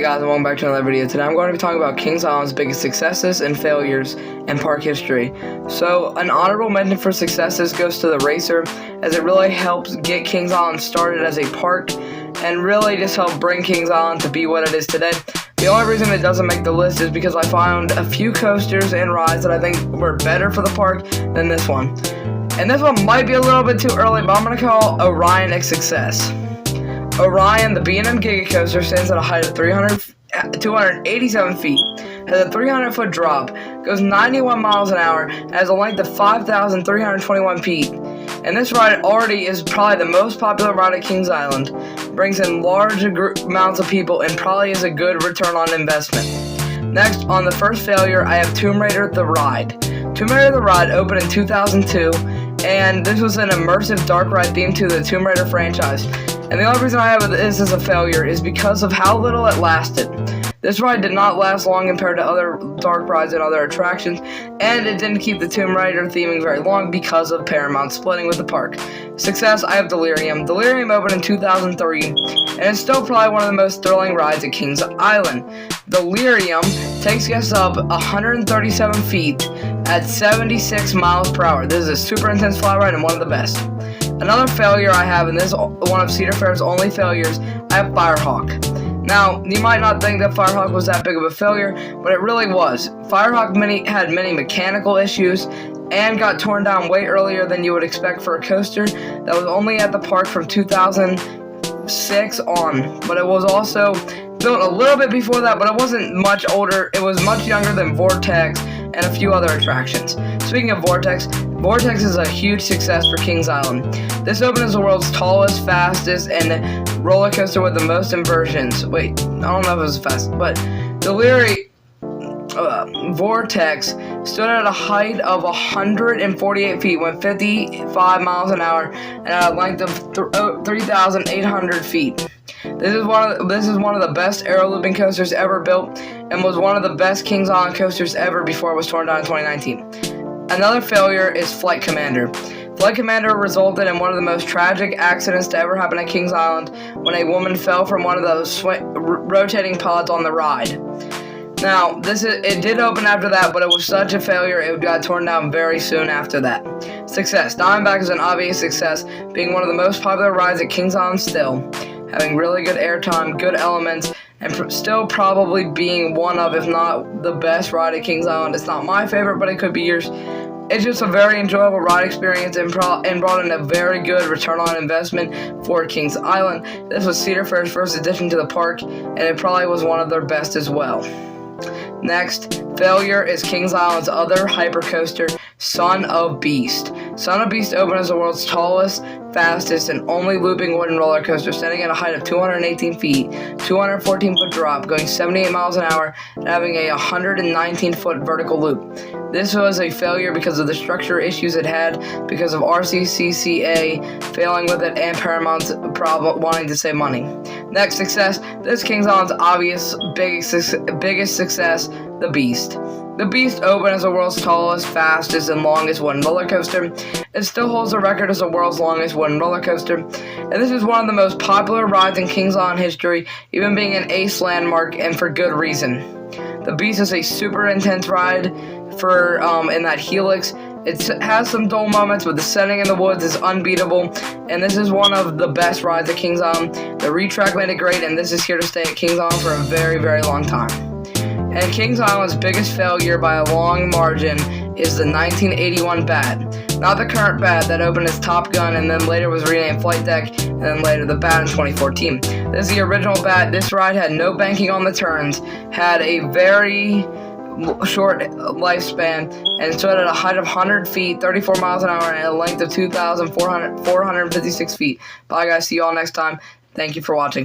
guys, and welcome back to another video. Today I'm going to be talking about Kings Island's biggest successes and failures in park history. So, an honorable mention for successes goes to the Racer, as it really helps get Kings Island started as a park, and really just helped bring Kings Island to be what it is today. The only reason it doesn't make the list is because I found a few coasters and rides that I think were better for the park than this one. And this one might be a little bit too early, but I'm going to call Orion a success. Orion, the B&M Giga Coaster, stands at a height of 287 feet, has a 300-foot drop, goes 91 miles an hour, and has a length of 5,321 feet. And this ride already is probably the most popular ride at Kings Island, brings in large amounts of people, and probably is a good return on investment. Next, on the first failure, I have Tomb Raider The Ride. Tomb Raider The Ride opened in 2002, and this was an immersive dark ride themed to the Tomb Raider franchise. And the only reason I have this as a failure is because of how little it lasted. This ride did not last long compared to other dark rides and other attractions, and it didn't keep the Tomb Raider theming very long because of Paramount splitting with the park. Success, I have Delirium. Delirium opened in 2003, and it's still probably one of the most thrilling rides at Kings Island. Delirium takes guests up 137 feet at 76 miles per hour. This is a super intense fly ride and one of the best. Another failure I have, and this is one of Cedar Fair's only failures, I have Firehawk. Now, you might not think that Firehawk was that big of a failure, but it really was. Firehawk had many mechanical issues and got torn down way earlier than you would expect for a coaster that was only at the park from 2006 on. But it was also built a little bit before that, but it wasn't much older. It was much younger than Vortex and a few other attractions. Speaking of Vortex, Vortex is a huge success for Kings Island. This opened as the world's tallest, fastest, and roller coaster with the most inversions. Wait, I don't know if it was fast, but Vortex stood at a height of 148 feet, went 55 miles an hour, and at a length of 3,800 feet. This is one of the best aero looping coasters ever built, and was one of the best Kings Island coasters ever before it was torn down in 2019. Another failure is Flight Commander. Flight Commander resulted in one of the most tragic accidents to ever happen at Kings Island when a woman fell from one of those rotating pods on the ride. Now, it did open after that, but it was such a failure it got torn down very soon after that. Success. Diamondback is an obvious success, being one of the most popular rides at Kings Island still, having really good airtime, good elements, and still probably being one of, if not the best ride at Kings Island. It's not my favorite, but it could be yours. It's just a very enjoyable ride experience and brought in a very good return on investment for Kings Island. This was Cedar Fair's first addition to the park, and it probably was one of their best as well. Next failure is Kings Island's other hypercoaster, Son of Beast. Son of Beast opened as the world's tallest, fastest, and only looping wooden roller coaster, standing at a height of 218 feet, 214-foot drop, going 78 miles an hour, and having a 119-foot vertical loop. This was a failure because of the structure issues it had, because of RCCCA failing with it, and Paramount's problem wanting to save money. Next success, this Kings Island's obvious biggest success, the Beast. The Beast opened as the world's tallest, fastest, and longest wooden roller coaster. It still holds the record as the world's longest wooden roller coaster, and this is one of the most popular rides in Kings Island history, even being an ace landmark, and for good reason. The Beast is a super intense ride in that helix. It has some dull moments, but the setting in the woods is unbeatable, and this is one of the best rides at Kings Island. The retrack made it great, and this is here to stay at Kings Island for a very, very long time. And Kings Island's biggest failure by a long margin is the 1981 Bat. Not the current Bat that opened as Top Gun and then later was renamed Flight Deck, and then later the Bat in 2014. This is the original Bat. This ride had no banking on the turns, had a very short lifespan, and stood at a height of 100 feet, 34 miles an hour, and a length of 2,456 feet. Bye guys, see you all next time. Thank you for watching.